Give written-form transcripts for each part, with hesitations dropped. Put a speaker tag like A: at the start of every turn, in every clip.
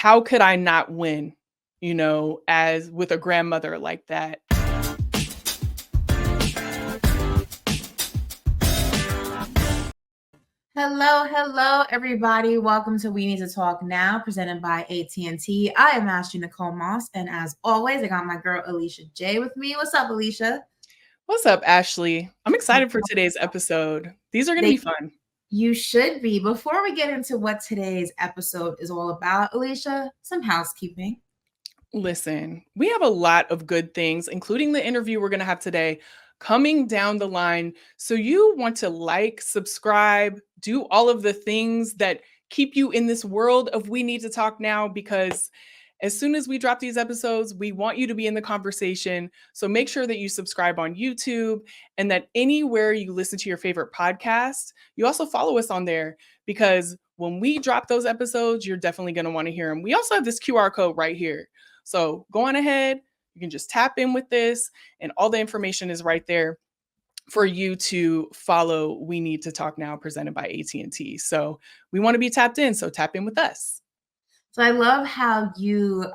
A: how could I not win, as with a grandmother like that?
B: Hello, everybody. Welcome to We Need to Talk Now, presented by AT&T. I am Ashley Nicole Moss, and as always, I got my girl Alicia Jay with me. What's up, Alicia?
A: What's up, Ashley? I'm excited for today's episode. These are going to be fun.
B: You should be. Before we get into what today's episode is all about, Alicia, some housekeeping.
A: Listen, we have a lot of good things, including the interview we're going to have today, coming down the line. So you want to like, subscribe, do all of the things that keep you in this world of We Need to Talk Now, because as soon as we drop these episodes, we want you to be in the conversation. So make sure that you subscribe on YouTube and that anywhere you listen to your favorite podcast, you also follow us on there, because when we drop those episodes, you're definitely going to want to hear them. We also have this QR code right here. So go on ahead, you can just tap in with this, and all the information is right there for you to follow We Need to Talk Now, presented by AT&T. So we want to be tapped in, so tap in with us.
B: So I love how you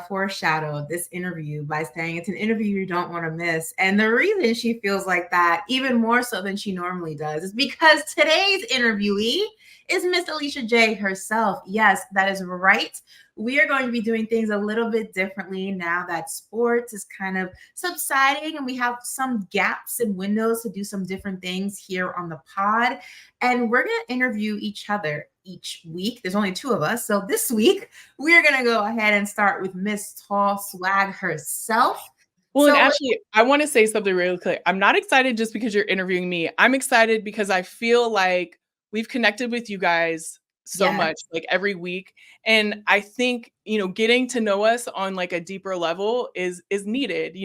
B: foreshadowed this interview by saying it's an interview you don't want to miss. And the reason she feels like that, even more so than she normally does, is because today's interviewee is Miss Alicia Jay herself. Yes, that is right. We are going to be doing things a little bit differently now that sports is kind of subsiding and we have some gaps and windows to do some different things here on the pod. And we're going to interview each other each week. There's only two of us. So this week, we're going to go ahead and start with Miss Tall Swag herself.
A: Well, and actually, I want to say something really clear. I'm not excited just because you're interviewing me. I'm excited because I feel like we've connected with you guys so much, like every week. And I think, getting to know us on like a deeper level is needed.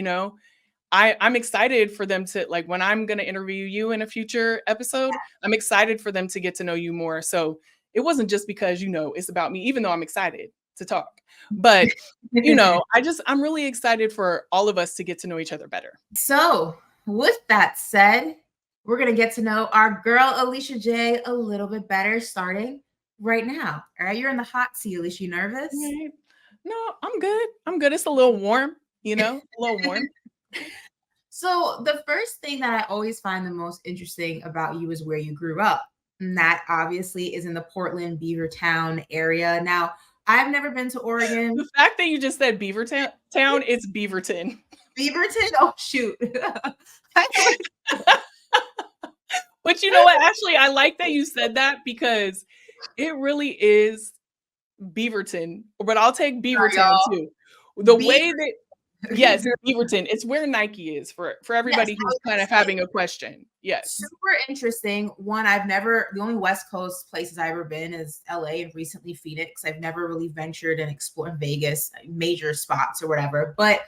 A: I'm excited for them to, like, when I'm going to interview you in a future episode, I'm excited for them to get to know you more. So it wasn't just because, it's about me, even though I'm excited to talk. But, I'm really excited for all of us to get to know each other better.
B: So with that said, we're going to get to know our girl, Alicia Jay, a little bit better starting right now. All right. You're in the hot seat, Alicia. You nervous?
A: No, I'm good. It's a little warm, a little warm.
B: So the first thing that I always find the most interesting about you is where you grew up. And that obviously is in the Portland, Beavertown area. Now, I've never been to Oregon.
A: The fact that you just said Beavertown, it's Beaverton.
B: Beaverton? Oh, shoot.
A: But you know what? Actually, I like that you said that because it really is Beaverton. But I'll take Beavertown too. The way that, yes, Beaverton. It's where Nike is for everybody who's kind of having a question. Yes.
B: Super interesting. One, the only West Coast places I've ever been is LA and recently Phoenix. I've never really ventured and explored Vegas, major spots or whatever. But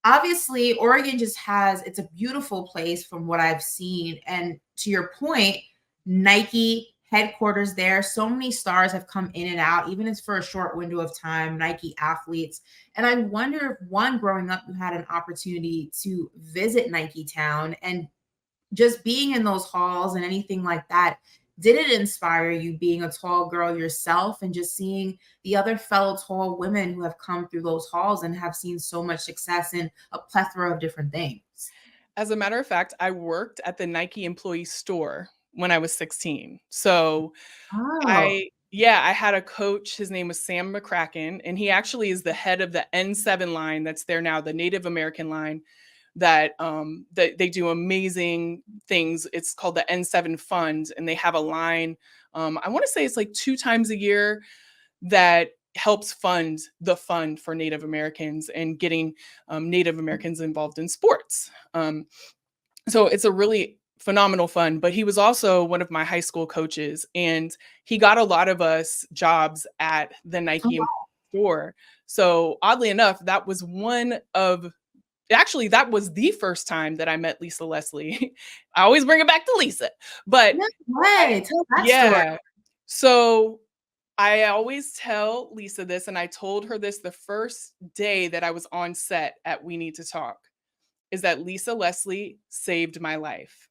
B: obviously, Oregon it's a beautiful place from what I've seen. And to your point, Nike headquarters there. So many stars have come in and out, even if it's for a short window of time, Nike athletes. And I wonder if, one, growing up, you had an opportunity to visit Nike Town, and just being in those halls and anything like that, did it inspire you, being a tall girl yourself and just seeing the other fellow tall women who have come through those halls and have seen so much success in a plethora of different things?
A: As a matter of fact, I worked at the Nike employee store when I was 16. So I had a coach. His name was Sam McCracken, and he actually is the head of the N7 line that's there now, the Native American line that they do amazing things. It's called the N7 Fund, and they have a line. I want to say it's like 2 times a year that helps fund the fund for Native Americans and getting Native Americans involved in sports. So it's a really phenomenal fun, but he was also one of my high school coaches, and he got a lot of us jobs at the Nike store. So oddly enough, that was that was the first time that I met Lisa Leslie. I always bring it back to Lisa, but
B: tell that story.
A: So I always tell Lisa this, and I told her this the first day that I was on set at We Need to Talk, is that Lisa Leslie saved my life.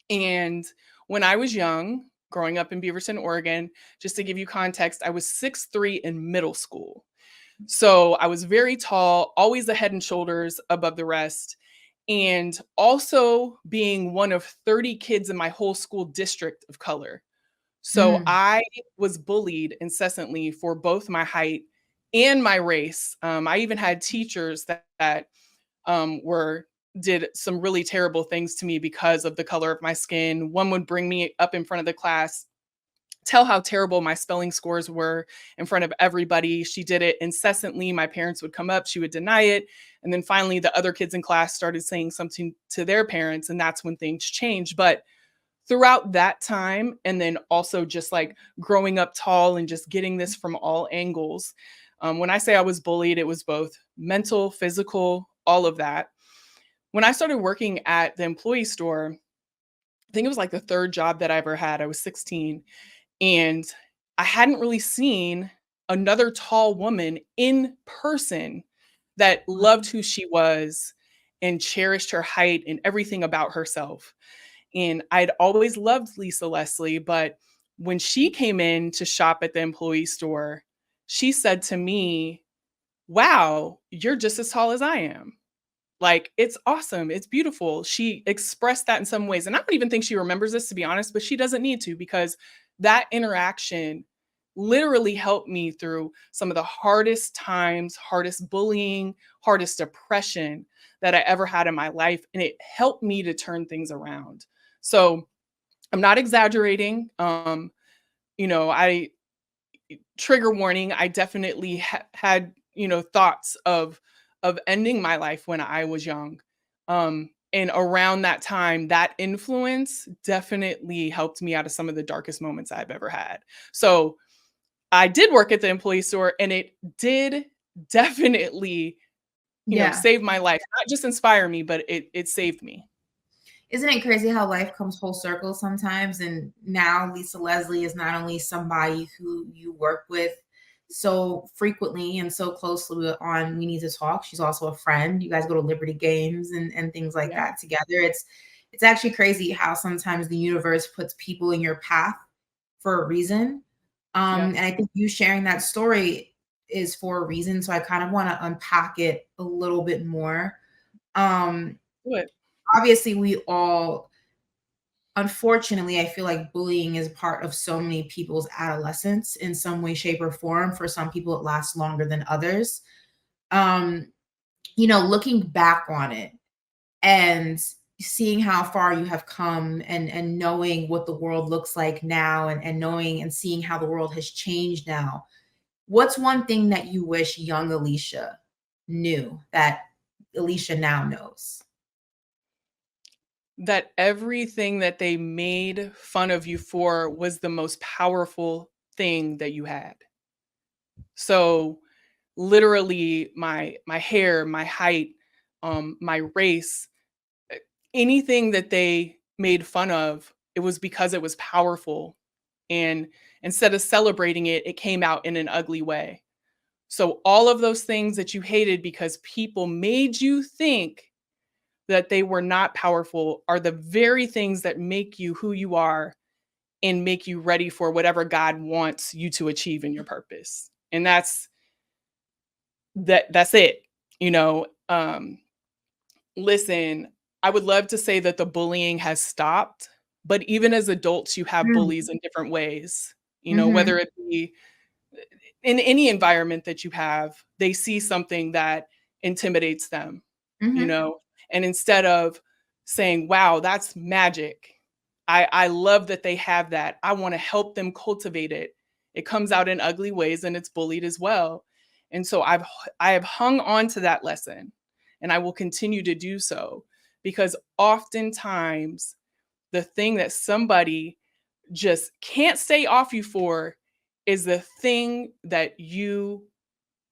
A: And when I was young, growing up in Beaverton, Oregon. Just to give you context, I was 6'3" in middle school. So I was very tall, always the head and shoulders above the rest. And also being one of 30 kids in my whole school district of color. So
B: Mm.
A: I was bullied incessantly for both my height and my race. I even had teachers that were did some really terrible things to me because of the color of my skin. One would bring me up in front of the class, tell how terrible my spelling scores were in front of everybody. She did it incessantly. My parents would come up, she would deny it. And then finally, the other kids in class started saying something to their parents, and that's when things changed. But throughout that time, and then also just like growing up tall and just getting this from all angles, when I say I was bullied, it was both mental, physical, all of that. When I started working at the employee store, I think it was like the third job that I ever had. I was 16 and I hadn't really seen another tall woman in person that loved who she was and cherished her height and everything about herself. And I'd always loved Lisa Leslie, but when she came in to shop at the employee store, she said to me, "Wow, you're just as tall as I am." Like, it's awesome. It's beautiful. She expressed that in some ways. And I don't even think she remembers this, to be honest, but she doesn't need to, because that interaction literally helped me through some of the hardest times, hardest bullying, hardest depression that I ever had in my life. And it helped me to turn things around. So I'm not exaggerating. I trigger warning, I definitely had, thoughts of ending my life when I was young. And around that time, that influence definitely helped me out of some of the darkest moments I've ever had. So I did work at the employee store, and it did definitely,
B: Yeah.
A: save my life. Not just inspire me, but it saved me.
B: Isn't it crazy how life comes full circle sometimes? And now Lisa Leslie is not only somebody who you work with so frequently and so closely on We Need to Talk, she's also a friend. You guys go to Liberty games and things like
A: Yeah.
B: that together. It's actually crazy how sometimes the universe puts people in your path for a reason. And
A: Yes.
B: I think you sharing that story is for a reason. So I kind of want to unpack it a little bit more. Um,
A: Good.
B: Obviously we all, unfortunately, I feel like bullying is part of so many people's adolescence in some way, shape, or form. For some people it lasts longer than others. um Looking back on it and seeing how far you have come, and knowing what the world looks like now, and knowing and seeing how the world has changed now, what's one thing that you wish young Alicia knew that Alicia now knows?
A: That everything that they made fun of you for was the most powerful thing that you had. So literally my hair, my height, my race, uh, anything that they made fun of, it was because it was powerful. And instead of celebrating it, it came out in an ugly way. So all of those things that you hated because people made you think that they were not powerful are the very things that make you who you are and make you ready for whatever God wants you to achieve in your purpose. And that's it. You know, listen, I would love to say that the bullying has stopped, but even as adults you have
B: Mm.
A: bullies in different ways.
B: Mhm.
A: Whether it be in any environment that you have, they see something that intimidates them, you
B: Mhm.
A: know? And instead of saying, wow, that's magic. I love that they have that. I want to help them cultivate it. It comes out in ugly ways and it's bullied as well. And so I have hung on to that lesson and I will continue to do so because oftentimes the thing that somebody just can't stay off you for is the thing that you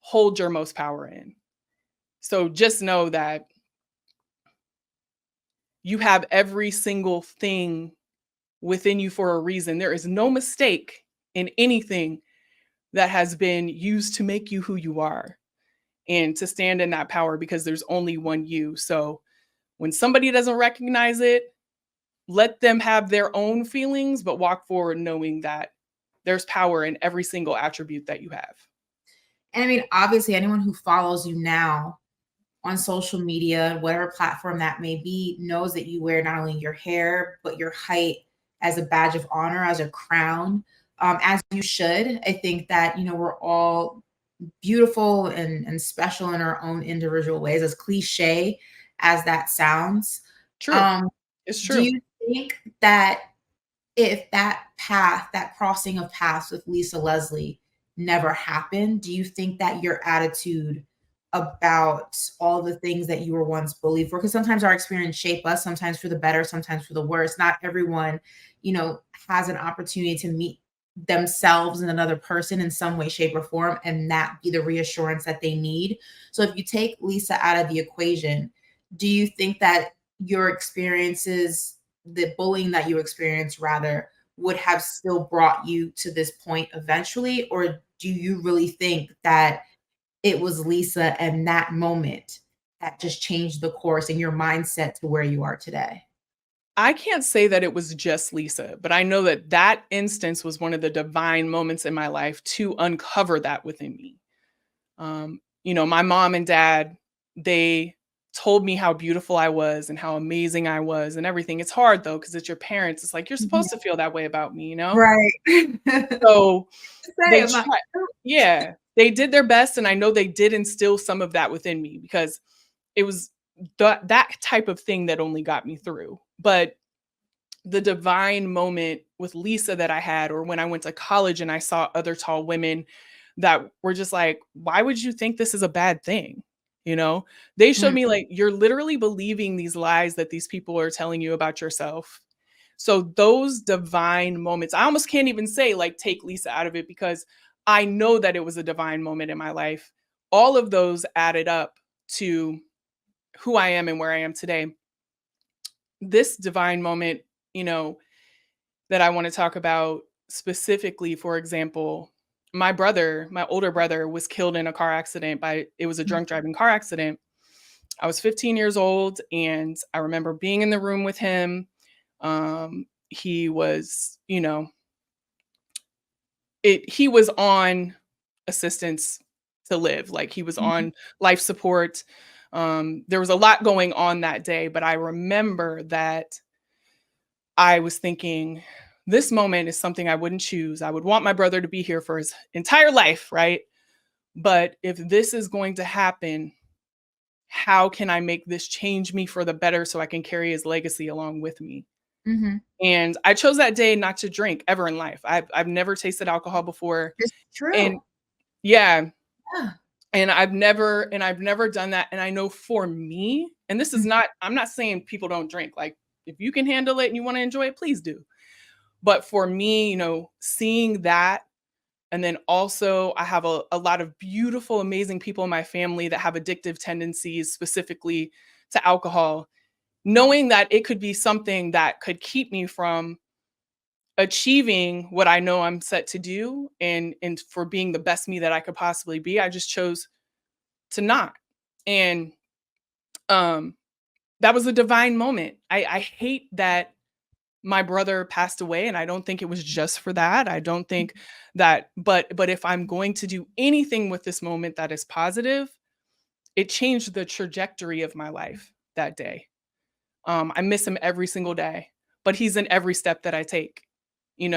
A: hold your most power in. So just know that you have every single thing within you for a reason. There is no mistake in anything that has been used to make you who you are and to stand in that power because there's only one you. So when somebody doesn't recognize it, let them have their own feelings, but walk forward knowing that there's power in every single attribute that you have.
B: And I mean, obviously, anyone who follows you now on social media, whatever platform that may be, knows that you wear not only your hair, but your height as a badge of honor, as a crown, as you should. I think that, we're all beautiful and special in our own individual ways, as cliche as that sounds.
A: True.
B: Um,
A: It's
B: do
A: true.
B: you think that if that path, that crossing of paths with Lisa Leslie never happened, do you think that your attitude about all the things that you were once bullied for, because sometimes our experience shape us, sometimes for the better, sometimes for the worse. Not everyone, has an opportunity to meet themselves and another person in some way, shape, or form, and that be the reassurance that they need. So if you take Lisa out of the equation, do you think that your experiences, the bullying that you experienced rather, would have still brought you to this point eventually? Or do you really think that it was Lisa and that moment that just changed the course and your mindset to where you are today?
A: I can't say that it was just Lisa, but I know that that instance was one of the divine moments in my life to uncover that within me. My mom and dad, they told me how beautiful I was and how amazing I was and everything. It's hard though, because it's your parents. It's like, you're
B: Mhm.
A: supposed to feel that way about me, you know?
B: Right.
A: So
B: Say
A: they
B: I'm not.
A: try, yeah, they did their best. And I know they did instill some of that within me because it was that type of thing that only got me through. But the divine moment with Lisa that I had, or when I went to college and I saw other tall women that were just like, why would you think this is a bad thing? You know, they showed
B: Mm,
A: me like, you're literally believing these lies that these people are telling you about yourself. So those divine moments, I almost can't even say like take Lisa out of it because I know that it was a divine moment in my life. All of those added up to who I am and where I am today. This divine moment, you know, that I want to talk about specifically, for example, my older brother was killed in a car accident it was a
B: mm,
A: drunk driving car accident. I was 15 years old and I remember being in the room with him. He was, he was on assistance to live. Like he was
B: mhm,
A: on life support. There was a lot going on that day, but I remember that I was thinking, this moment is something I wouldn't choose. I would want my brother to be here for his entire life, right? But if this is going to happen, how can I make this change me for the better so I can carry his legacy along with me?
B: mhm.
A: And I chose that day not to drink ever in life. I've never tasted alcohol before.
B: It's true.
A: And yeah,
B: Yeah.
A: and I've never done that. And I know for me, and this is
B: Mm,
A: not, I'm not saying people don't drink. Like if you can handle it and you want to enjoy it, please do. But for me, seeing that, and then also I have a lot of beautiful, amazing people in my family that have addictive tendencies, specifically to alcohol, knowing that it could be something that could keep me from achieving what I know I'm set to do and for being the best me that I could possibly be, I just chose to not. And um that was a divine moment. I hate that my brother passed away and I don't think it was just for that. I don't think that, but if I'm going to do anything with this moment that is positive, it changed the trajectory of my life that day. I miss him every single day, but he's in every step that I take.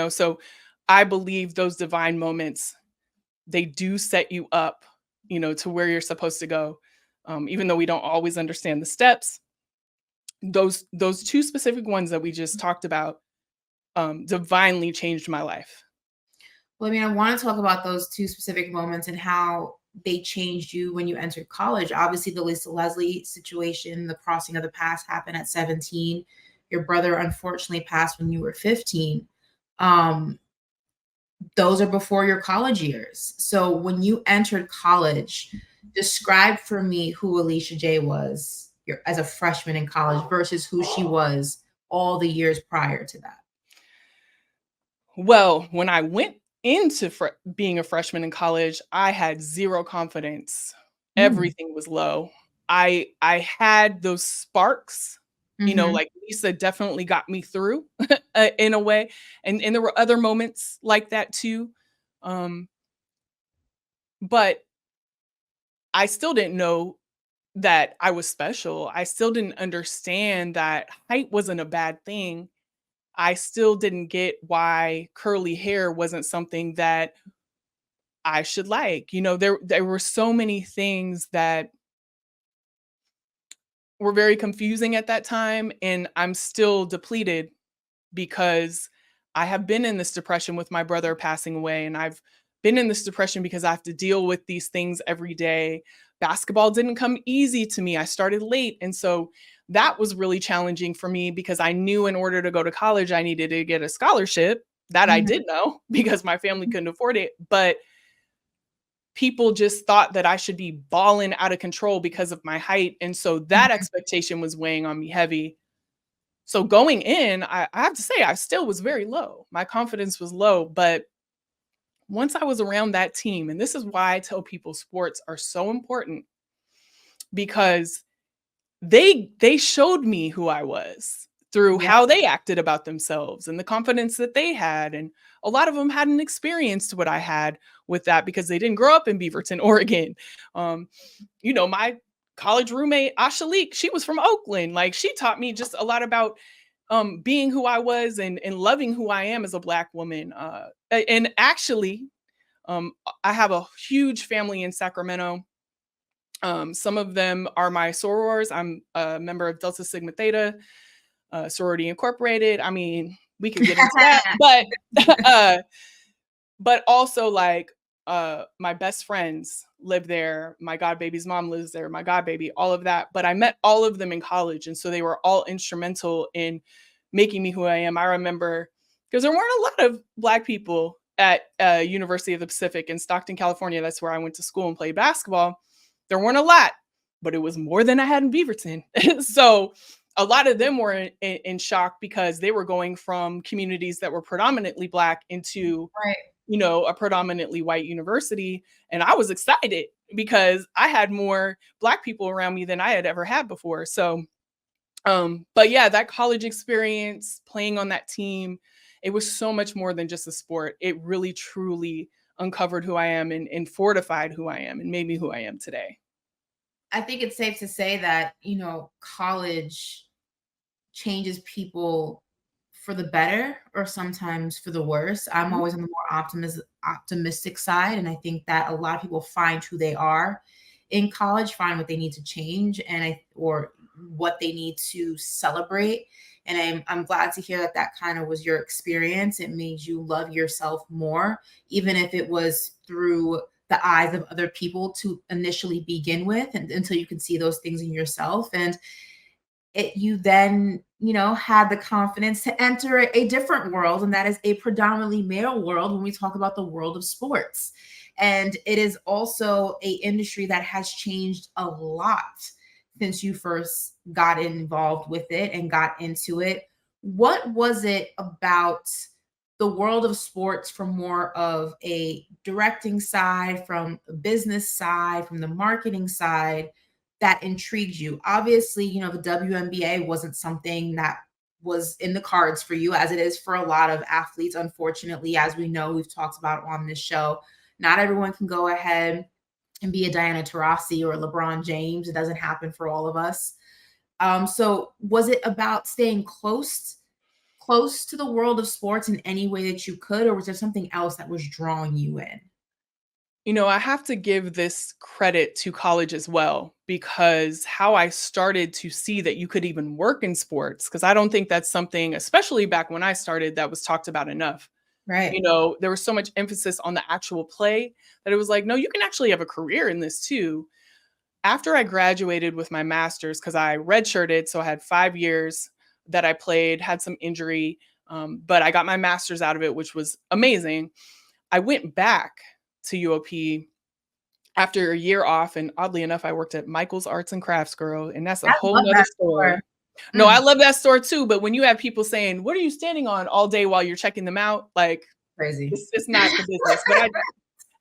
A: So I believe those divine moments, they do set you up, to where you're supposed to go. Even though we don't always understand the steps, those two specific ones that we just talked about divinely changed my life.
B: Well, I mean, I want to talk about those two specific moments and how they changed you when you entered college. Obviously, the Lisa Leslie situation, the crossing of the paths happened at 17. Your brother unfortunately passed when you were 15. Um, those are before your college years. So when you entered college, describe for me who Alicia Jay was as a freshman in college versus who she was all the years prior to that.
A: Well, when I went into being a freshman in college, I had zero confidence.
B: Mm,
A: Everything was low. I had those sparks,
B: Mhm.
A: Like Lisa definitely got me through in a way. And there were other moments like that too. Um, but I still didn't know that I was special. I still didn't understand that height wasn't a bad thing. I still didn't get why curly hair wasn't something that I should like. There were so many things that were very confusing at that time, and I'm still depleted because I have been in this depression with my brother passing away, and I've been in this depression because I have to deal with these things every day. Basketball didn't come easy to me. I started late, and so that was really challenging for me because I knew in order to go to college I needed to get a scholarship. That I
B: Mhm.
A: did know because my family couldn't afford it, but people just thought that I should be balling out of control because of my height, and so that
B: Mhm.
A: expectation was weighing on me heavy. So going in, I have to say I still was very low. My confidence was low, but once I was around that team, and this is why I tell people sports are so important because they showed me who I was through
B: Yeah.
A: how they acted about themselves and the confidence that they had. And a lot of them hadn't experienced what I had with that because they didn't grow up in Beaverton, Oregon. Um, my college roommate, Ashalik, she was from Oakland. Like she taught me just a lot about being who I was and loving who I am as a Black woman. And actually, I have a huge family in Sacramento. Some of them are my sorors. I'm a member of Delta Sigma Theta, Sorority Incorporated. I mean, we could get into that, but uh, but also like my best friends live there. My god baby's mom lives there. My god baby, all of that. But I met all of them in college, and so they were all instrumental in making me who I am. I remember because there weren't a lot of Black people at University of the Pacific in Stockton, California. That's where I went to school and played basketball. There weren't a lot, but it was more than I had in Beaverton. So a lot of them were in shock because they were going from communities that were predominantly Black into
B: Right.
A: a predominantly white university. And I was excited because I had more Black people around me than I had ever had before. So, but yeah, that college experience, playing on that team, it was so much more than just a sport. It really, truly uncovered who I am and fortified who I am and made me who I am today.
B: I think it's safe to say that, college changes people for the better or sometimes for the worse. I'm
A: Mhm.
B: always on the more optimistic side, and I think that a lot of people find who they are in college, find what they need to change, or what they need to celebrate. And I'm glad to hear that that kind of was your experience. It made you love yourself more, even if it was through the eyes of other people to initially begin with, and until you can see those things in yourself. And you then had the confidence to enter a different world, and that is a predominantly male world when we talk about the world of sports. And it is also a industry that has changed a lot since you first got involved with it and got into it. What was it about the world of sports, from more of a directing side, from a business side, from the marketing side, that intrigued you? Obviously, the WNBA wasn't something that was in the cards for you, as it is for a lot of athletes. Unfortunately, as we know, we've talked about on this show, not everyone can go ahead and be a Diana Taurasi or a LeBron James. It doesn't happen for all of us. So was it about staying close to the world of sports in any way that you could, or was there something else that was drawing you in?
A: I have to give this credit to college as well, because how I started to see that you could even work in sports, because I don't think that's something, especially back when I started, that was talked about enough.
B: Right.
A: There was so much emphasis on the actual play that it was like, no, you can actually have a career in this too. After I graduated with my master's, because I redshirted, so I had 5 years that I played, had some injury, but I got my master's out of it, which was amazing. I went back to UOP after a year off, and oddly enough, I worked at Michael's Arts and Crafts, girl, and that's a
B: I
A: whole
B: love
A: nother
B: that store.
A: story. No, I
B: Mm,
A: love that store too, but when you have people saying, "What are you standing on all day while you're checking them out?" Like,
B: crazy.
A: it's not the business. But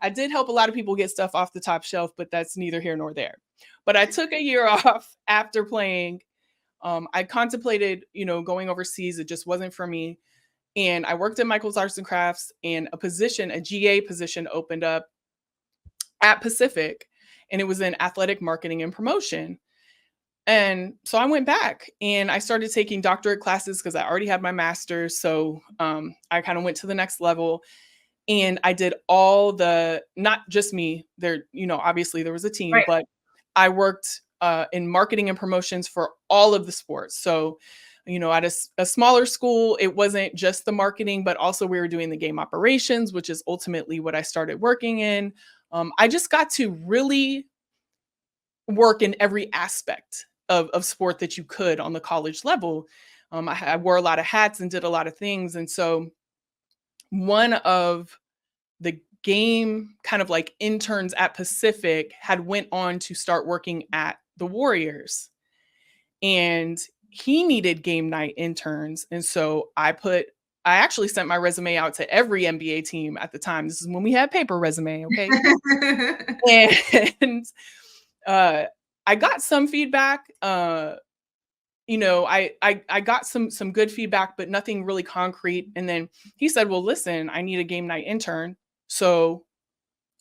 A: I did help a lot of people get stuff off the top shelf, but that's neither here nor there. But I took a year off after playing, I contemplated, going overseas. It just wasn't for me. And I worked at Michael's Arts and Crafts, and a GA position opened up at Pacific, and it was in athletic marketing and promotion. And so I went back and I started taking doctorate classes because I already had my master's. So I kind of went to the next level, and I did not just me there, obviously there was a team,
B: Right.
A: but I worked in marketing and promotions for all of the sports. So, at a smaller school, it wasn't just the marketing, but also we were doing the game operations, which is ultimately what I started working in. I just got to really work in every aspect of sport that you could on the college level. I wore a lot of hats and did a lot of things. And so one of the game kind of like interns at Pacific had went on to start working at the Warriors, and he needed game night interns. And so I actually sent my resume out to every NBA team at the time. This is when we had paper resume. Okay. And I got some feedback. I got some good feedback, but nothing really concrete. And then he said, "Well, listen, I need a game night intern. So,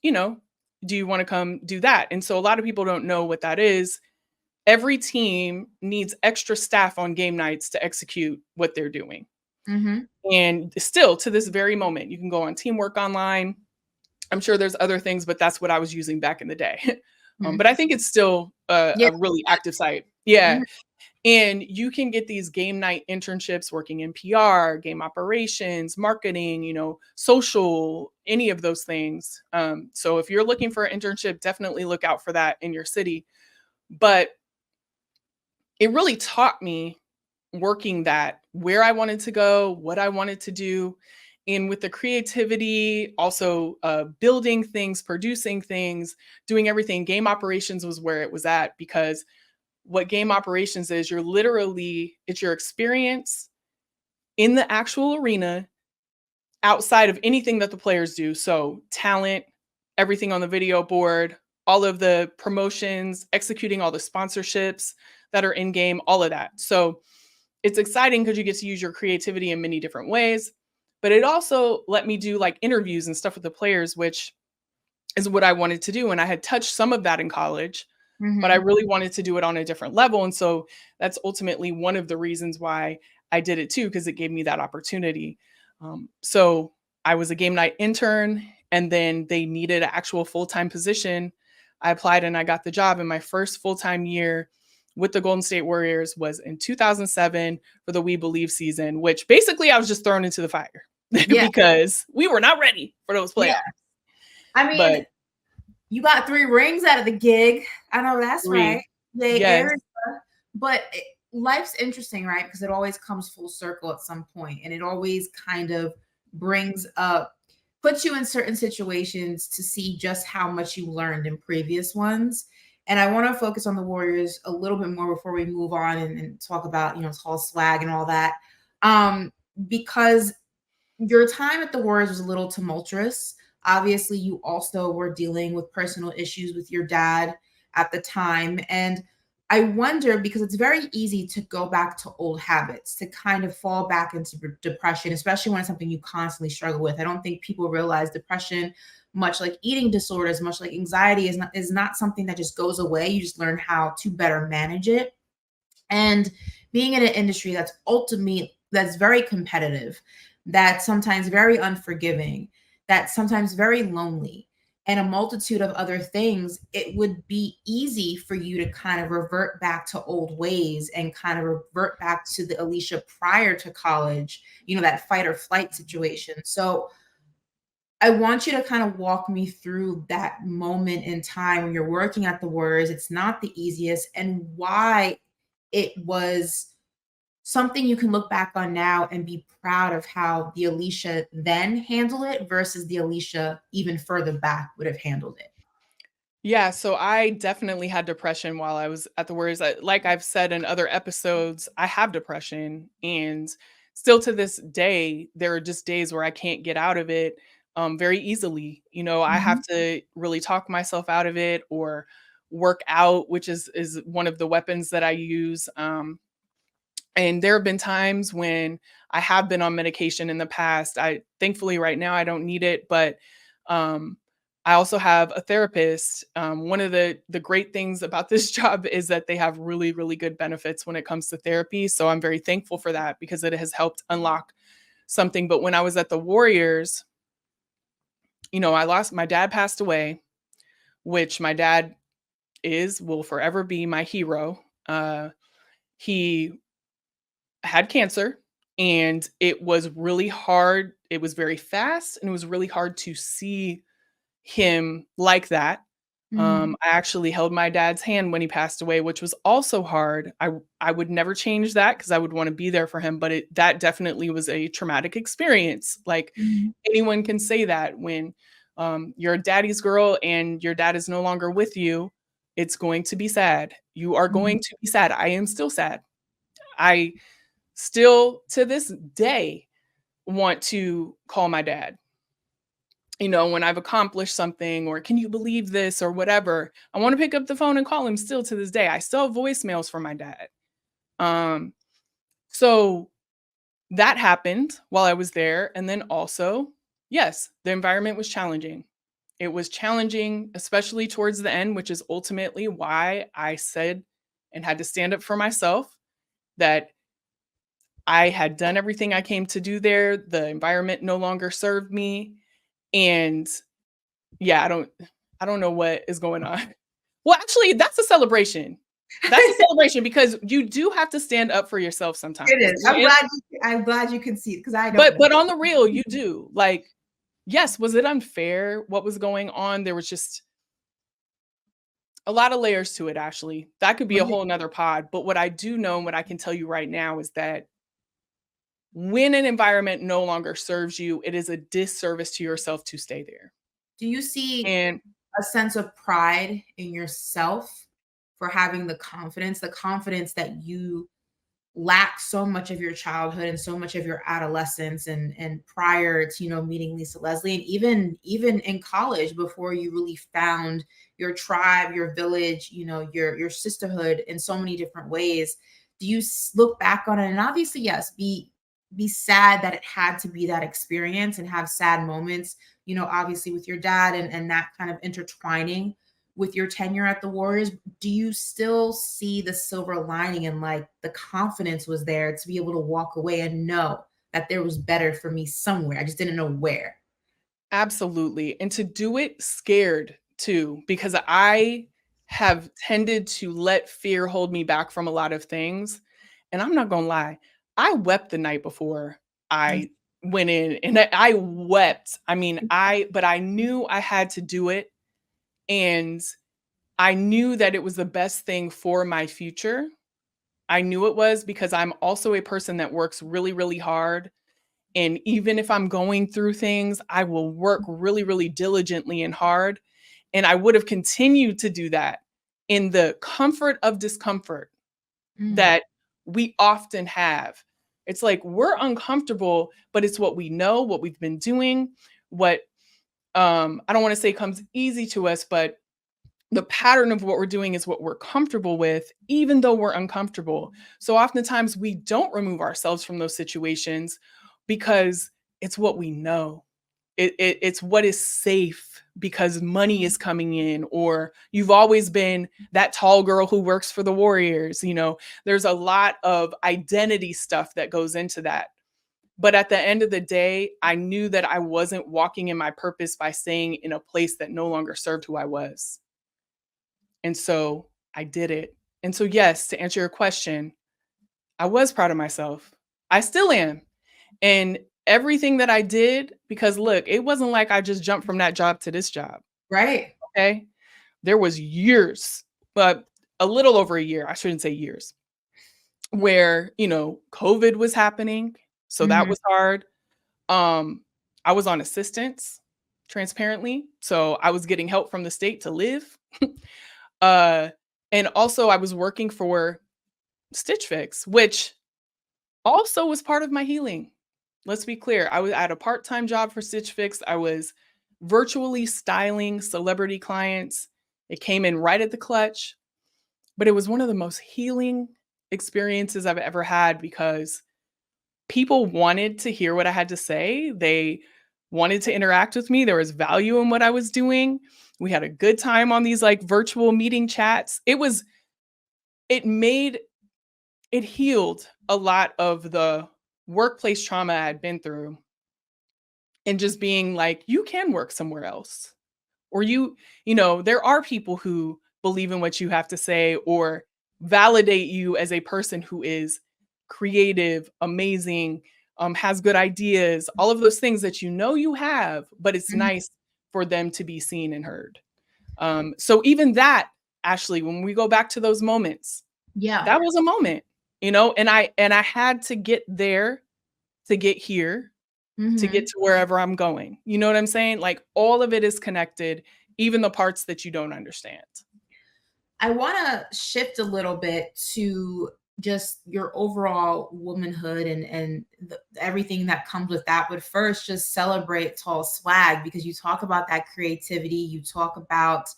A: do you want to come do that?" And so a lot of people don't know what that is. Every team needs extra staff on game nights to execute what they're doing.
B: Mm-hmm.
A: And still to this very moment, you can go on Teamwork Online. I'm sure there's other things, but that's what I was using back in the day. But I think it's still
B: Yeah.
A: a really active site. Yeah.
B: Mhm.
A: And you can get these game night internships working in PR, game operations, marketing, social, any of those things. So if you're looking for an internship, definitely look out for that in your city. But it really taught me working that where I wanted to go, what I wanted to do. And with the creativity, also building things, producing things, doing everything, game operations was where it was at, because what game operations is, it's your experience in the actual arena outside of anything that the players do. So talent, everything on the video board, all of the promotions, executing all the sponsorships that are in game, all of that. So it's exciting because you get to use your creativity in many different ways. But it also let me do like interviews and stuff with the players, which is what I wanted to do. And I had touched some of that in college, but I
B: Mhm.
A: really wanted to do it on a different level. And so that's ultimately one of the reasons why I did it too, because it gave me that opportunity. So I was a game night intern, and then they needed an actual full-time position. I applied and I got the job. And my first full-time year with the Golden State Warriors was in 2007 for the We Believe season, which basically I was just thrown into the fire
B: Yeah.
A: because we were not ready for those
B: Yeah.
A: playoffs.
B: I mean,
A: But
B: you got 3 rings out of the gig. I know that's right.
A: 3,
B: They
A: yes,
B: aired, but life's interesting, right? Because it always comes full circle at some point, and it always kind of brings up, puts you in certain situations to see just how much you learned in previous ones. And I want to focus on the Warriors a little bit more before we move on and talk about, tall swag and all that. Because your time at the Warriors was a little tumultuous. Obviously, you also were dealing with personal issues with your dad at the time. And I wonder, because it's very easy to go back to old habits, to kind of fall back into depression, especially when it's something you constantly struggle with. I don't think people realize depression, much like eating disorders, much like anxiety, is not something that just goes away. You just learn how to better manage it. And being in an industry that's very competitive, that's sometimes very unforgiving, that's sometimes very lonely, and a multitude of other things, it would be easy for you to kind of revert back to old ways and kind of revert back to the Alicia prior to college, that fight or flight situation. So I want you to kind of walk me through that moment in time when you're working at the Warriors. It's not the easiest, and why it was something you can look back on now and be proud of how the Alicia then handled it versus the Alicia even further back would have handled it.
A: yeah, so I definitely had depression while I was at the Warriors. Like I've said in other episodes, I have depression, and still to this day, there are just days where I can't get out of it very easily. I have
B: Mhm.
A: to really talk myself out of it or work out, which is one of the weapons that I use. And there have been times when I have been on medication in the past. I thankfully right now I don't need it, but um, I also have a therapist. One of the great things about this job is that they have really really good benefits when it comes to therapy. So I'm very thankful for that because it has helped unlock something. But when I was at the Warriors, I lost my dad passed away, which my dad will forever be my hero. He had cancer and it was really hard. It was very fast and it was really hard to see him like that.
B: Mhm.
A: I actually held my dad's hand when he passed away, which was also hard. I would never change that because I would want to be there for him, but that definitely was a traumatic experience. Like
B: Mhm.
A: anyone can say that when you're a daddy's girl and your dad is no longer with you, it's going to be sad. You are
B: Mhm.
A: going to be sad. I am still sad. I still to this day want to call my dad. When I've accomplished something or can you believe this or whatever, I want to pick up the phone and call him still to this day. I still have voicemails from my dad. Um, so that happened while I was there. And then also, yes, the environment was challenging. It was challenging, especially towards the end, which is ultimately why I said and had to stand up for myself that I had done everything I came to do there. The environment no longer served me. And yeah, I don't know what is going on. Well, actually, that's a celebration. That's a celebration because you do have to stand up for yourself
B: It
A: sometimes.
B: is. I'm glad you can see it because I don't
A: But
B: know.
A: on the real, you do. Like, yes, was it unfair what was going on? There was just a lot of layers to it, actually. That could be a
B: Right.
A: whole nother pod. But what I do know and what I can tell you right now is that when an environment no longer serves you, it is a disservice to yourself to stay there.
B: Do you see
A: And
B: a sense of pride in yourself for having the confidence that you lack so much of your childhood and so much of your adolescence and prior to meeting Lisa Leslie, and even in college before you really found your tribe, your village, your sisterhood in so many different ways? Do you look back on it and obviously yes, be sad that it had to be that experience and have sad moments, obviously with your dad and that kind of intertwining with your tenure at the Warriors? Do you still see the silver lining and like the confidence was there to be able to walk away and know that there was better for me somewhere? I just didn't know where.
A: absolutely. And to do it scared too, because I have tended to let fear hold me back from a lot of things. And I'm not going to lie, I wept the night before
B: Mm.
A: I went in and I wept. I mean, but I knew I had to do it. And I knew that it was the best thing for my future. I knew it was because I'm also a person that works really, really hard. And even if I'm going through things, I will work really, really diligently and hard. And I would have continued to do that in the comfort of discomfort
B: Mm.
A: that we often have. It's like we're uncomfortable, but it's what we know, what we've been doing, what I don't want to say comes easy to us, but the pattern of what we're doing is what we're comfortable with, even though we're uncomfortable. So oftentimes we don't remove ourselves from those situations because it's what we know. It's what is safe because money is coming in, or you've always been that tall girl who works for the Warriors. There's a lot of identity stuff that goes into that. But at the end of the day, I knew that I wasn't walking in my purpose by staying in a place that no longer served who I was. And so I did it. And so, yes, to answer your question, I was proud of myself. I still am. And everything that I did, because look, it wasn't like I just jumped from that job to this job.
B: Right.
A: Okay. There was years, but a little over a year, I shouldn't say years, where, COVID was happening. So that
B: Mhm.
A: was hard. Um, I was on assistance, transparently. So I was getting help from the state to live. uh, and also I was working for Stitch Fix, which also was part of my healing. Let's be clear. I was at a part-time job for Stitch Fix. I was virtually styling celebrity clients. It came in right at the clutch, but it was one of the most healing experiences I've ever had because people wanted to hear what I had to say. They wanted to interact with me. There was value in what I was doing. We had a good time on these like virtual meeting chats. It made it healed a lot of the workplace trauma I had been through and just being like, you can work somewhere else. Or there are people who believe in what you have to say or validate you as a person who is creative, amazing, has good ideas, all of those things that you have, but it's
B: Mhm.
A: nice for them to be seen and heard. So even that, Ashley, when we go back to those moments,
B: Yeah.
A: that was a moment, and I had to get there to get here to get
B: Mhm.
A: to wherever I'm going. You know what I'm saying? Like all of it is connected, even the parts that you don't understand.
B: I want to shift a little bit to just your overall womanhood and everything that comes with that. But first, just celebrate Tall Swag because you talk about that creativity. You talk about,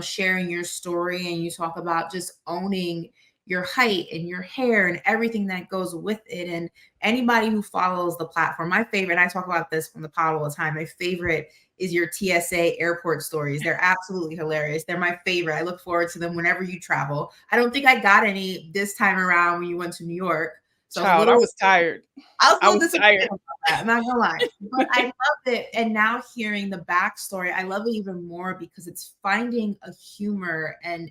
B: sharing your story, and you talk about just owning your height and your hair and everything that goes with it. And anybody who follows the platform, my favorite, I talk about this from the pod all the time. My favorite is your TSA airport stories. They're absolutely hilarious. They're my favorite. I look forward to them whenever you travel. I don't think I got any this time around when you went to New York. So
A: Child, I was tired.
B: I was a
A: I
B: little
A: was
B: disappointed
A: tired.
B: about that. I'm not gonna lie. But I loved it. And now hearing the backstory, I love it even more because it's finding a humor and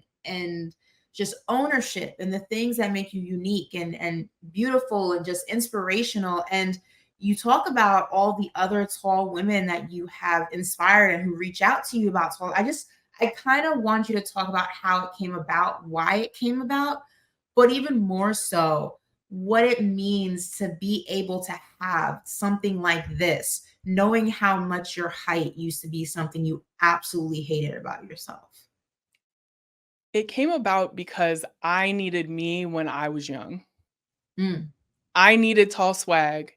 B: just ownership and the things that make you unique and beautiful and just inspirational. And you talk about all the other tall women that you have inspired and who reach out to you about tall. I kind of want you to talk about how it came about, why it came about, but even more so, what it means to be able to have something like this, knowing how much your height used to be something you absolutely hated about yourself.
A: It came about because I needed me when I was young.
B: Mm,
A: I needed Tall Swag.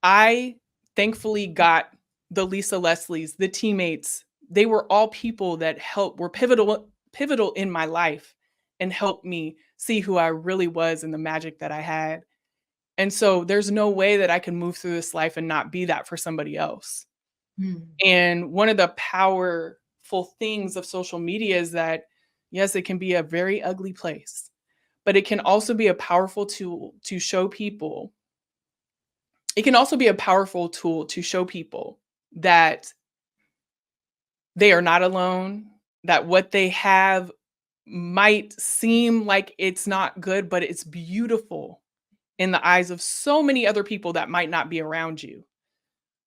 A: I thankfully got the Lisa Leslies, the teammates. They were all people that were pivotal in my life and helped me see who I really was and the magic that I had. And so there's no way that I can move through this life and not be that for somebody else.
B: mm,
A: And one of the powerful things of social media is that, yes, it can be a very ugly place, but it can also be a powerful tool to show people. It can also be a powerful tool to show people that they are not alone, that what they have might seem like it's not good, but it's beautiful in the eyes of so many other people that might not be around you.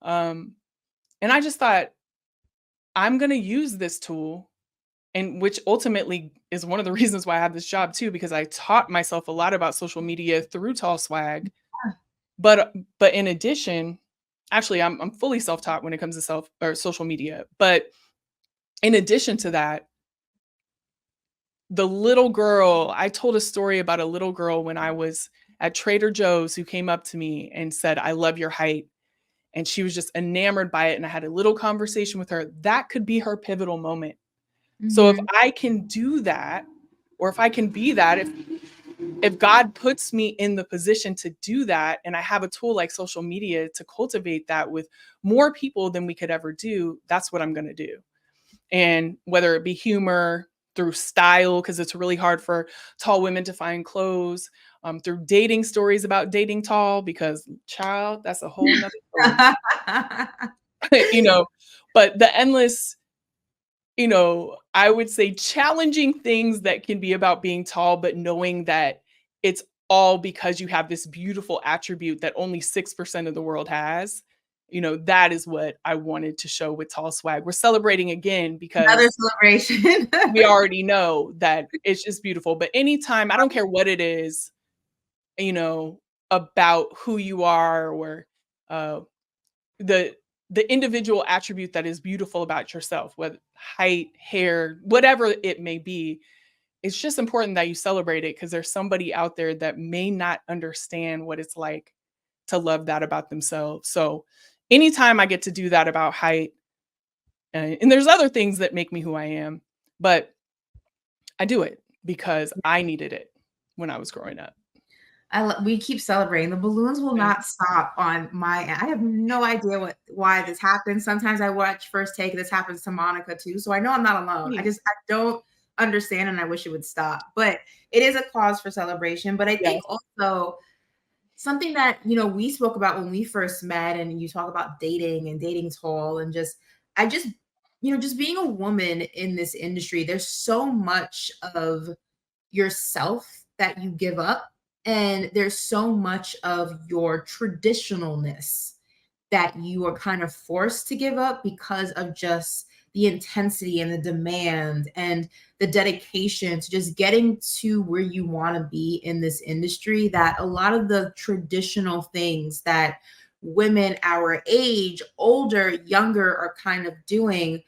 A: Um, and I just thought, I'm going to use this tool, and which ultimately is one of the reasons why I have this job too, because I taught myself a lot about social media through Tall Swag. But in addition, actually, I'm fully self-taught when it comes to self or social media. But in addition to that, the little girl, I told a story about a little girl when I was at Trader Joe's who came up to me and said, "I love your height." And she was just enamored by it. And I had a little conversation with her. That could be her pivotal moment. So if
B: mhm,
A: I can do that, or if I can be that, if God puts me in the position to do that, and I have a tool like social media to cultivate that with more people than we could ever do, that's what I'm going to do. And whether it be humor, through style, because it's really hard for tall women to find clothes, through dating stories about dating tall, because child, that's a whole nother story. you know, but the endless, I would say challenging things that can be about being tall, but knowing that it's all because you have this beautiful attribute that only 6% of the world has. That is what I wanted to show with Tall Swag. We're celebrating again
B: Another
A: because
B: celebration.
A: we already know that it's just beautiful. But anytime, I don't care what it is, you know, about who you are or uh, the individual attribute that is beautiful about yourself, whether height, hair, whatever it may be, it's just important that you celebrate it because there's somebody out there that may not understand what it's like to love that about themselves. So anytime I get to do that about height, and there's other things that make me who I am, but I do it because I needed it. when I was growing up.
B: We keep celebrating. The balloons will
A: Yeah.
B: not stop on my end. I have no idea why this happens. Sometimes I watch First Take. This happens to Monica too, so I know I'm not alone. I don't understand, and I wish it would stop. But it is a cause for celebration. But I think
A: Yes.
B: also something that we spoke about when we first met, and you talk about dating and dating tall, and I just just being a woman in this industry. There's so much of yourself that you give up, and there's so much of your traditionalness that you are kind of forced to give up because of just the intensity and the demand and the dedication to just getting to where you want to be in this industry, that a lot of the traditional things that women our age, older, younger, are kind of doing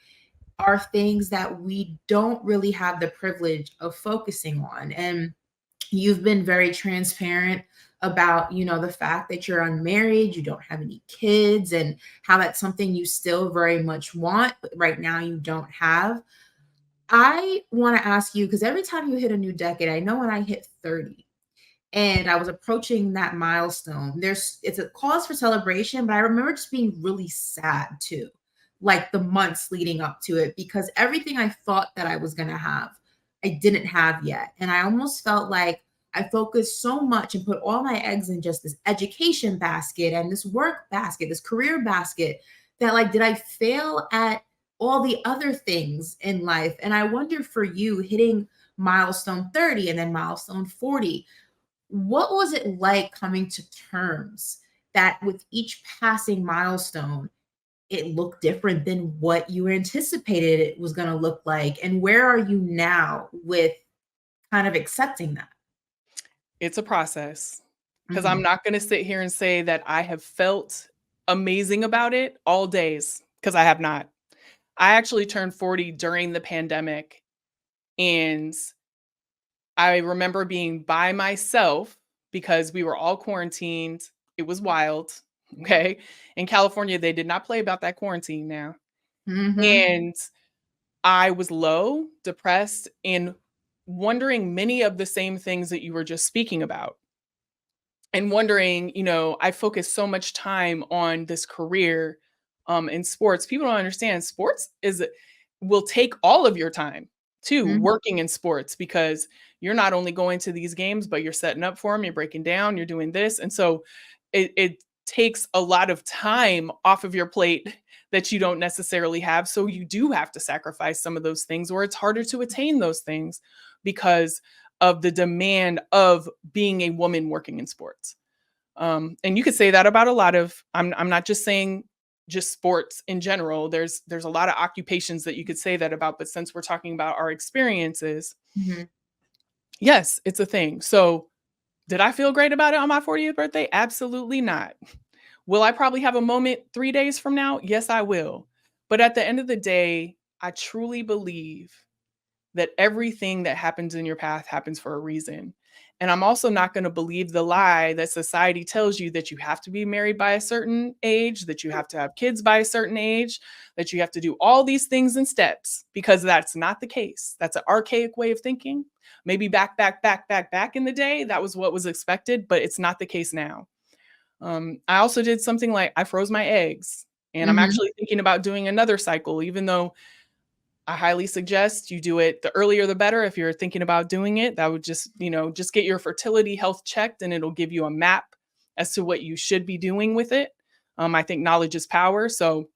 B: are things that we don't really have the privilege of focusing on. And you've been very transparent about the fact that you're unmarried, you don't have any kids, and how that's something you still very much want, but right now you don't have. I want to ask you, because every time you hit a new decade, I know when I hit 30 and I was approaching that milestone, it's a cause for celebration, but I remember just being really sad too, like the months leading up to it, because everything I thought that I was going to have, I didn't have yet. And I almost felt like I focused so much and put all my eggs in just this education basket and this work basket, this career basket, that like, did I fail at all the other things in life? And I wonder, for you, hitting milestone 30 and then milestone 40, what was it like coming to terms that with each passing milestone, it looked different than what you anticipated it was going to look like? And where are you now with kind of accepting that?
A: It's a process, because I'm
B: Mhm.
A: not going to sit here and say that I have felt amazing about it all days, because I have not. I actually turned 40 during the pandemic, and I remember being by myself because we were all quarantined. It was wild. Okay. In California, they did not play about that quarantine now.
B: Mhm.
A: And I was low, depressed, and wondering many of the same things that you were just speaking about. And wondering, I focused so much time on this career in sports. People don't understand sports will take all of your time too,
B: Mhm.
A: working in sports, because you're not only going to these games, but you're setting up for them, you're breaking down, you're doing this. And so it takes a lot of time off of your plate that you don't necessarily have. So you do have to sacrifice some of those things, or it's harder to attain those things because of the demand of being a woman working in sports. And you could say that about a lot of, I'm not just saying just sports in general. There's a lot of occupations that you could say that about, but since we're talking about our experiences,
B: Mhm.
A: yes, it's a thing. So did I feel great about it on my 40th birthday? Absolutely not. Will I probably have a moment 3 days from now? Yes, I will. But at the end of the day, I truly believe that everything that happens in your path happens for a reason. And I'm also not going to believe the lie that society tells you, that you have to be married by a certain age, that you have to have kids by a certain age, that you have to do all these things in steps, because that's not the case. That's an archaic way of thinking. Maybe back in the day, that was what was expected, but it's not the case now. I also did something like I froze my eggs, and I'm
B: Mhm.
A: actually thinking about doing another cycle, even though I highly suggest you do it the earlier the better. If you're thinking about doing it, that would just get your fertility health checked, and it'll give you a map as to what you should be doing with it. I think knowledge is power. So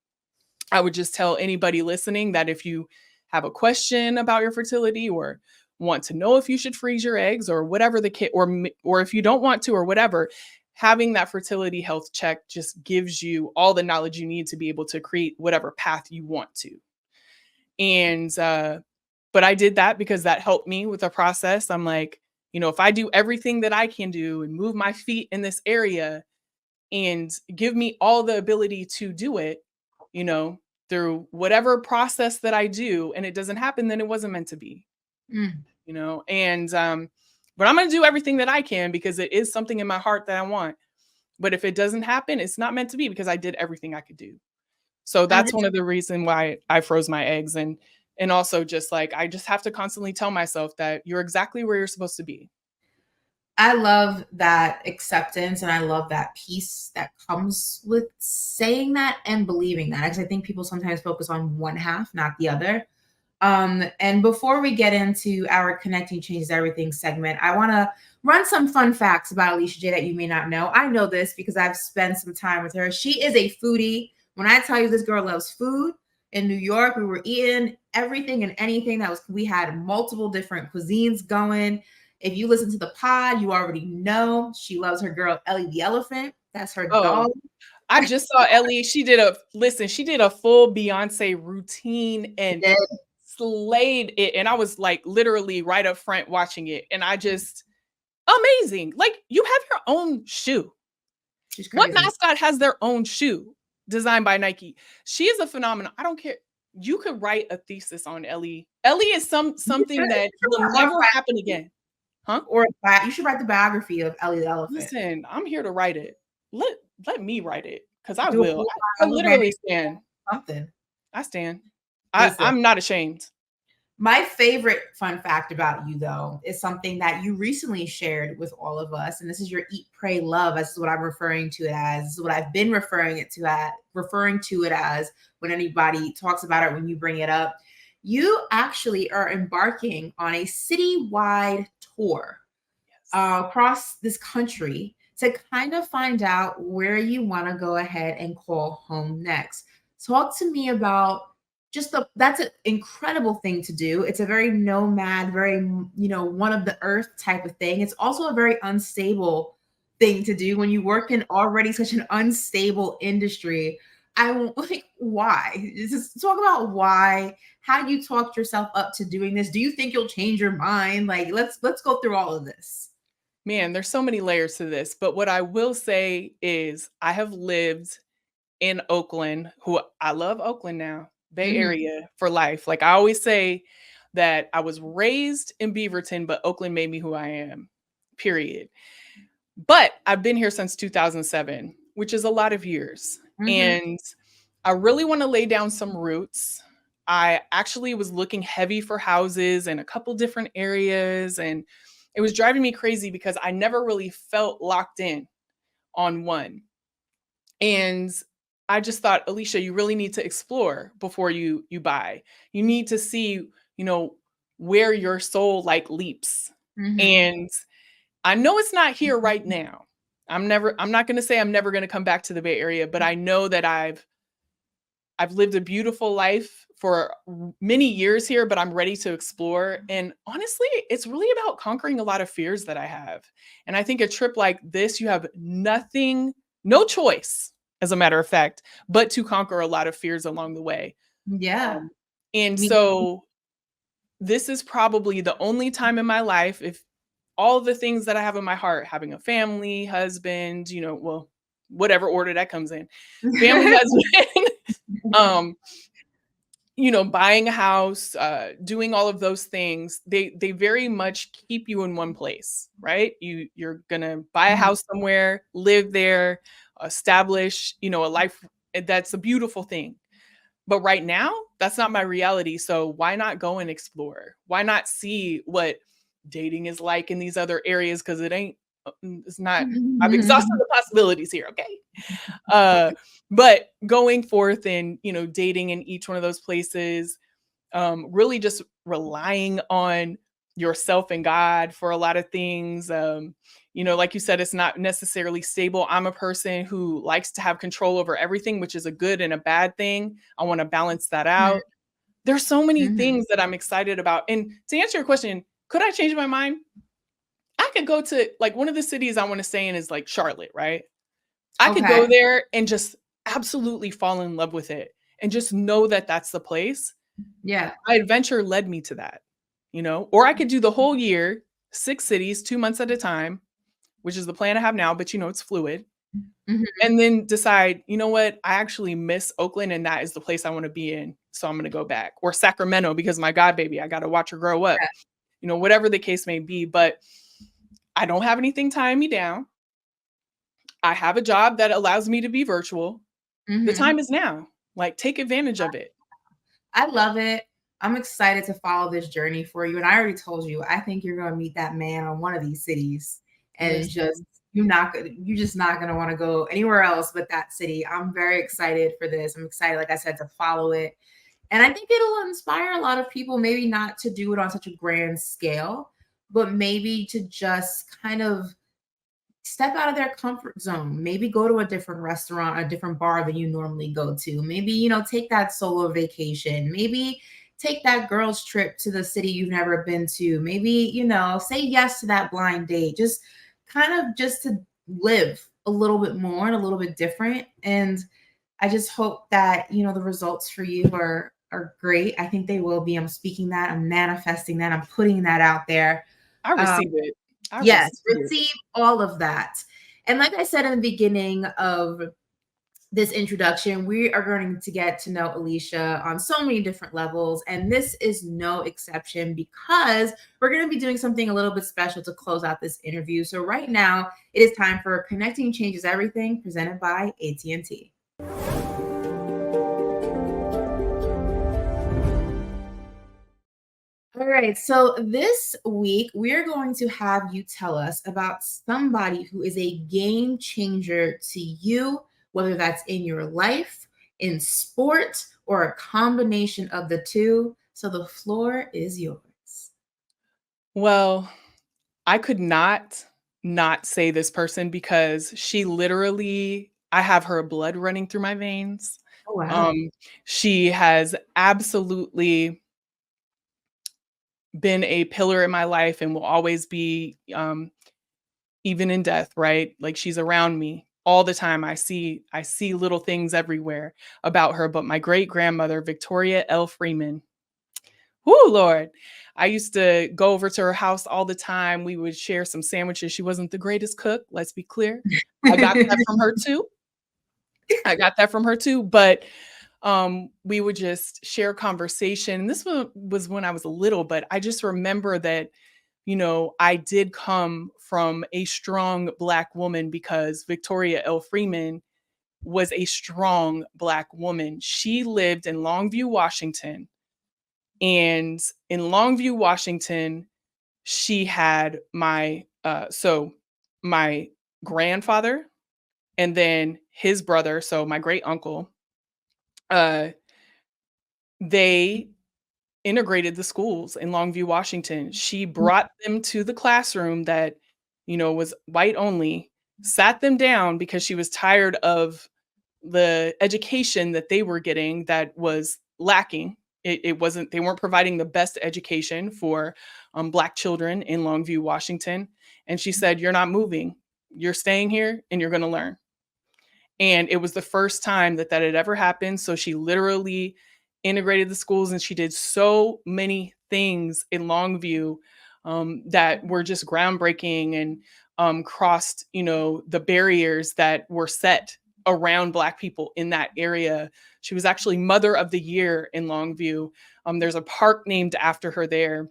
A: I would just tell anybody listening that if you have a question about your fertility, or want to know if you should freeze your eggs, or whatever the kit, or if you don't want to, or whatever, having that fertility health check just gives you all the knowledge you need to be able to create whatever path you want to. And but I did that because that helped me with the process. I'm like, if I do everything that I can do and move my feet in this area, and give me all the ability to do it, you know, through whatever process that I do, and it doesn't happen, then it wasn't meant to be,
B: Mm.
A: and but I'm going to do everything that I can, because it is something in my heart that I want. But if it doesn't happen, it's not meant to be, because I did everything I could do. So
B: That
A: that's
B: is
A: one of the reason why I froze my eggs. And also, just like, I just have to constantly tell myself that you're exactly where you're supposed to be.
B: I love that acceptance and I love that peace that comes with saying that and believing that. Because I think people sometimes focus on one half, not the other. And before we get into our Connecting Changes Everything segment, I want to run some fun facts about Alicia Jay that you may not know. I know this because I've spent some time with her. She is a foodie. When I tell you this girl loves food, in New York, we were eating everything and anything we had multiple different cuisines going. If you listen to the pod, you already know she loves her girl Ellie the elephant. That's her
A: Oh,
B: dog.
A: I just saw Ellie. She did a full Beyonce routine and slayed it. And I was like literally right up front watching it. And I just amazing. Like you have your own shoe.
B: She's
A: What
B: crazy.
A: mascot has their own shoe designed by Nike? She is a phenomenon. I don't care. You could write a thesis on Ellie. Ellie is something that will never happen again. Huh?
B: Or you should write the biography of Ellie the elephant.
A: Listen, I'm here to write it. Let me write it because I
B: Do
A: will. I literally stand.
B: something.
A: I stand.
B: Listen.
A: I'm not ashamed.
B: My favorite fun fact about you, though, is something that you recently shared with all of us. And this is your eat, pray, love. This is what I'm referring to it as. This is what I've been referring to it as when anybody talks about it, when you bring it up. You actually are embarking on a citywide tour across this country to kind of find out where you want to go ahead and call home next. Talk to me about that's an incredible thing to do. It's a very nomad, very, one of the earth type of thing. It's also a very unstable thing to do when you work in already such an unstable industry. Why? Just talk about why, how you talked yourself up to doing this. Do you think you'll change your mind? Like, let's go through all of this.
A: Man, there's so many layers to this. But what I will say is I have lived in Oakland, I love Oakland now, Bay Area for life. Like I always say that I was raised in Beaverton, but Oakland made me who I am, period. But I've been here since 2007, which is a lot of years. And I really want to lay down some roots. I actually was looking heavy for houses in a couple different areas, and it was driving me crazy because I never really felt locked in on one. And I just thought, Alicia, you really need to explore before you buy. You need to see, where your soul like leaps. And I know it's not here right now. I'm not going to say I'm never going to come back to the Bay Area, but I know that I've lived a beautiful life for many years here, but I'm ready to explore. And honestly, it's really about conquering a lot of fears that I have. And I think a trip like this, you have no choice, as a matter of fact, but to conquer a lot of fears along the way.
B: Yeah.
A: So this is probably the only time in my life, if all the things that I have in my heart, having a family, husband, whatever order that comes in, family, husband, buying a house, doing all of those things, they very much keep you in one place, right? You're going to buy a house somewhere, live there, establish, a life. That's a beautiful thing. But right now, that's not my reality. So why not go and explore? Why not see what dating is like in these other areas? Because it's not, I've exhausted the possibilities here. Okay. But going forth and, dating in each one of those places, really just relying on yourself and God for a lot of things. Like you said, it's not necessarily stable. I'm a person who likes to have control over everything, which is a good and a bad thing. I want to balance that out. There's so many things that I'm excited about. And to answer your question, could I change my mind? I could go to like one of the cities I want to stay in is like Charlotte, right? I could go there and just absolutely fall in love with it and just know that that's the place.
B: Yeah.
A: My adventure led me to that, or I could do the whole year, 6 cities, 2 months at a time, which is the plan I have now, but it's fluid. And then decide, you know what, I actually miss Oakland and that is the place I want to be in. So I'm going to go back, or Sacramento because my God, baby, I got to watch her grow up, whatever the case may be. But I don't have anything tying me down. I have a job that allows me to be virtual. The time is now. Like, take advantage of it.
B: I love it. I'm excited to follow this journey for you. And I already told you, I think you're going to meet that man on one of these cities. and just you're just not gonna want to go anywhere else but that city. I'm very excited for this. I'm excited, like I said, to follow it. And I think it'll inspire a lot of people, maybe not to do it on such a grand scale, but maybe to just kind of step out of their comfort zone. Maybe go to a different restaurant, a different bar than you normally go to. Maybe, take that solo vacation. Maybe take that girls trip to the city you've never been to. Maybe, say yes to that blind date. Just kind of just to live a little bit more and a little bit different. And I just hope that, the results for you are great. I think they will be. I'm speaking that, I'm manifesting that, I'm putting that out there.
A: I
B: Um,
A: receive it. I
B: Yes,
A: receive it.
B: receive all of that. And like I said in the beginning of this introduction, we are going to get to know Alicia on so many different levels. And this is no exception because we're going to be doing something a little bit special to close out this interview. So right now, it is time for Connecting Changes Everything, presented by AT&T. All right, so this week we're going to have you tell us about somebody who is a game changer to you, whether that's in your life, in sport, or a combination of the two. So the floor is yours.
A: Well, I could not say this person because she literally I have her blood running through my veins.
B: Oh, wow.
A: Um, she has absolutely been a pillar in my life and will always be, even in death, right? Like she's around me all the time. I see little things everywhere about her. But my great grandmother, Victoria L. Freeman, whoo, Lord. I used to go over to her house all the time. We would share some sandwiches. She wasn't the greatest cook, let's be clear. I got that from her too. I got that from her too. But we would just share conversation. This was when I was little, but I just remember that, I did come from a strong Black woman because Victoria L. Freeman was a strong Black woman. She lived in Longview, Washington. And in Longview, Washington, she had my grandfather and then his brother, so my great uncle, uh, they integrated the schools in Longview, Washington. She brought them to the classroom that, was white only, sat them down because she was tired of the education that they were getting that was lacking. It wasn't, they weren't providing the best education for Black children in Longview, Washington. And she said, "You're not moving. You're staying here and you're going to learn." And it was the first time that that had ever happened. So she literally integrated the schools and she did so many things in Longview that were just groundbreaking and crossed, the barriers that were set around Black people in that area. She was actually Mother of the Year in Longview. There's a park named after her there.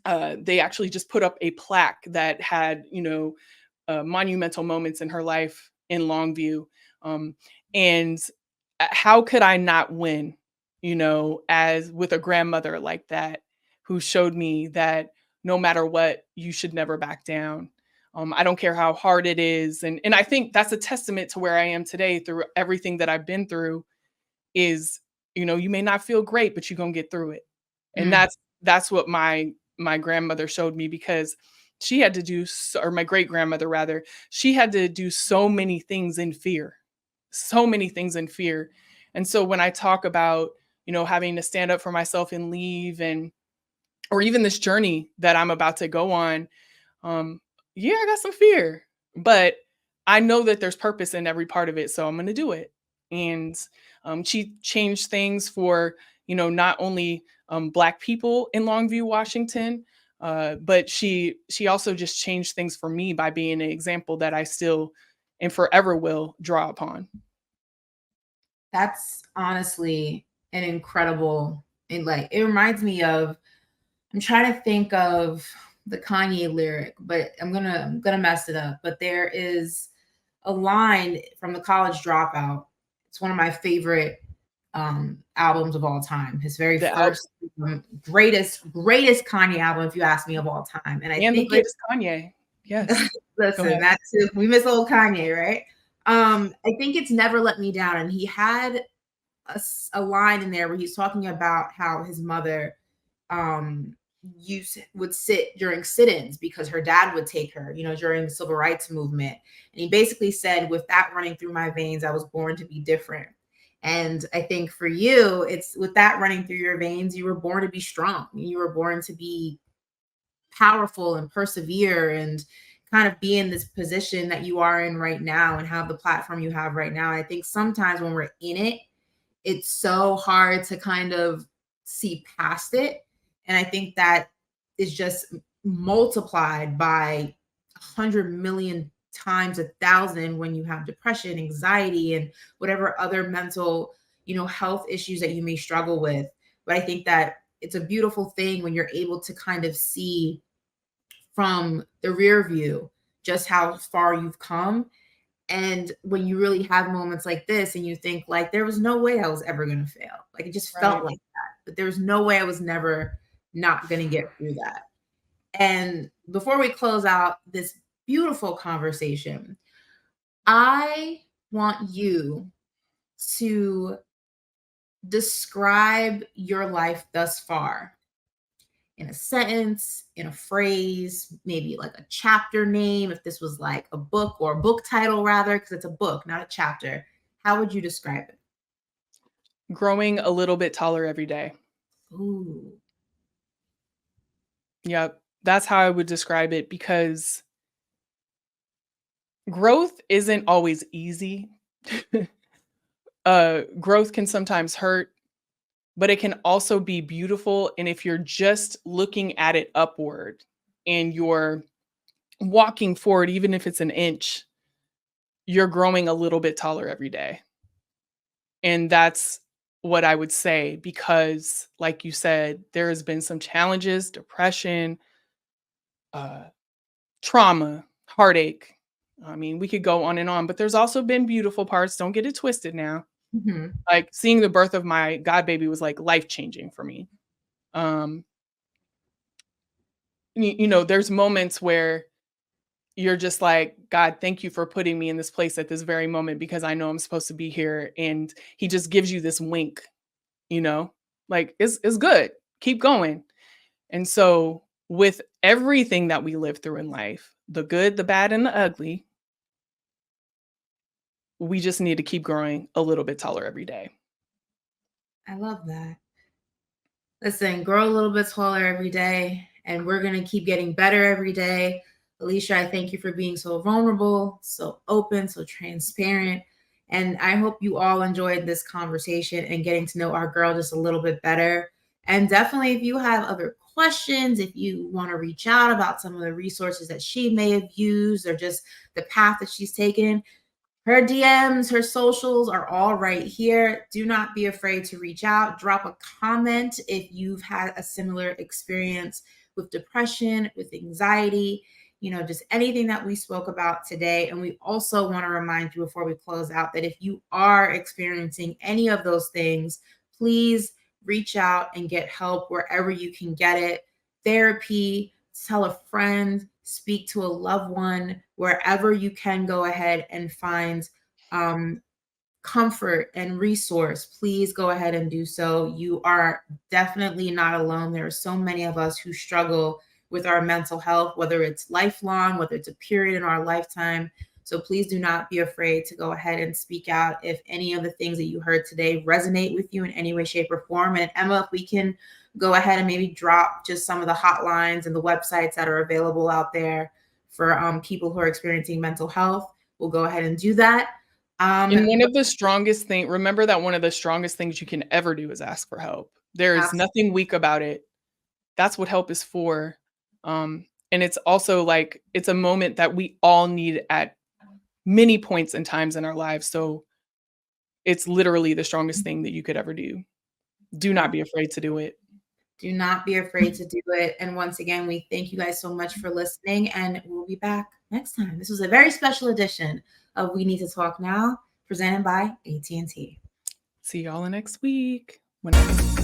A: They actually just put up a plaque that had, monumental moments in her life in Longview. Um, and how could I not win, as with a grandmother like that, who showed me that no matter what, you should never back down. I don't care how hard it is. And I think that's a testament to where I am today through everything that I've been through is, you may not feel great, but you're going to get through it. And
B: Mm.
A: that's what my grandmother showed me because she had to do, or my great grandmother rather, she had to do so many things in fear, so many things in fear. And so when I talk about, having to stand up for myself and leave or even this journey that I'm about to go on, yeah, I got some fear, but I know that there's purpose in every part of it. So I'm going to do it. And she changed things for, not only Black people in Longview, Washington, but she also just changed things for me by being an example that I still and forever will draw upon.
B: That's honestly an incredible, it reminds me of, I'm trying to think of the Kanye lyric, but I'm gonna mess it up. But there is a line from The College Dropout. It's one of my favorite albums of all time. His very
A: The al-
B: first greatest Kanye album, if you ask me, of all time. And I
A: and the
B: think it
A: greatest Kanye. Yes.
B: Listen, that's we miss old Kanye, right? I think it's never let me down. And he had a line in there where he's talking about how his mother would sit during sit-ins because her dad would take her, during the civil rights movement. And he basically said, with that running through my veins, I was born to be different. And I think for you, it's with that running through your veins, you were born to be strong. You were born to be powerful and persevere and kind of be in this position that you are in right now and have the platform you have right now. I think sometimes when we're in it, it's so hard to kind of see past it. And I think that is just multiplied by 100 million times 1,000 when you have depression, anxiety, and whatever other mental, health issues that you may struggle with. But I think that it's a beautiful thing when you're able to kind of see from the rear view just how far you've come. And when you really have moments like this and you think like, there was no way I was ever going to fail. Like it just felt like that, but there was no way I was never not going to get through that. And before we close out this beautiful conversation, I want you to describe your life thus far in a sentence, in a phrase, maybe like a chapter name, if this was like a book or a book title rather, because it's a book, not a chapter. How would you describe it?
A: Growing a little bit taller every day.
B: Ooh.
A: Yep. That's how I would describe it, because growth isn't always easy. Growth can sometimes hurt, but it can also be beautiful. And if you're just looking at it upward and you're walking forward, even if it's an inch, you're growing a little bit taller every day. And that's what I would say, because like you said, there has been some challenges, depression, trauma, heartache. I mean, we could go on and on, but there's also been beautiful parts. Don't get it twisted now.
B: Mm-hmm.
A: Like seeing the birth of my god baby was like life-changing for me. There's moments where you're just like, God, thank you for putting me in this place at this very moment, because I know I'm supposed to be here. And he just gives you this wink, like it's good. Keep going. And so with everything that we live through in life, the good, the bad, and the ugly, we just need to keep growing a little bit taller every day.
B: I love that. Listen, grow a little bit taller every day, and we're going to keep getting better every day. Alicia, I thank you for being so vulnerable, so open, so transparent. And I hope you all enjoyed this conversation and getting to know our girl just a little bit better. And definitely, if you have other questions, if you want to reach out about some of the resources that she may have used or just the path that she's taken, her DMs, her socials are all right here. Do not be afraid to reach out. Drop a comment if you've had a similar experience with depression, with anxiety, just anything that we spoke about today. And we also want to remind you before we close out that if you are experiencing any of those things, please reach out and get help wherever you can get it. Therapy, tell a friend, speak to a loved one, wherever you can go ahead and find comfort and resource. Please go ahead and do so. You are definitely not alone. There are so many of us who struggle with our mental health, whether it's lifelong, whether it's a period in our lifetime. So please do not be afraid to go ahead and speak out if any of the things that you heard today resonate with you in any way, shape, or form. And Emma, if we can go ahead and maybe drop just some of the hotlines and the websites that are available out there for people who are experiencing mental health, we'll go ahead and do that.
A: And one of the strongest things, remember that one of the strongest things you can ever do is ask for help. There is nothing weak about it. That's what help is for. And it's also like, it's a moment that we all need at many points and times in our lives. So it's literally the strongest thing that you could ever do. Do not be afraid to do it.
B: Do not be afraid to do it. And once again, we thank you guys so much for listening, and we'll be back next time. This was a very special edition of We Need to Talk Now, presented by AT&T.
A: See y'all next week. Whenever.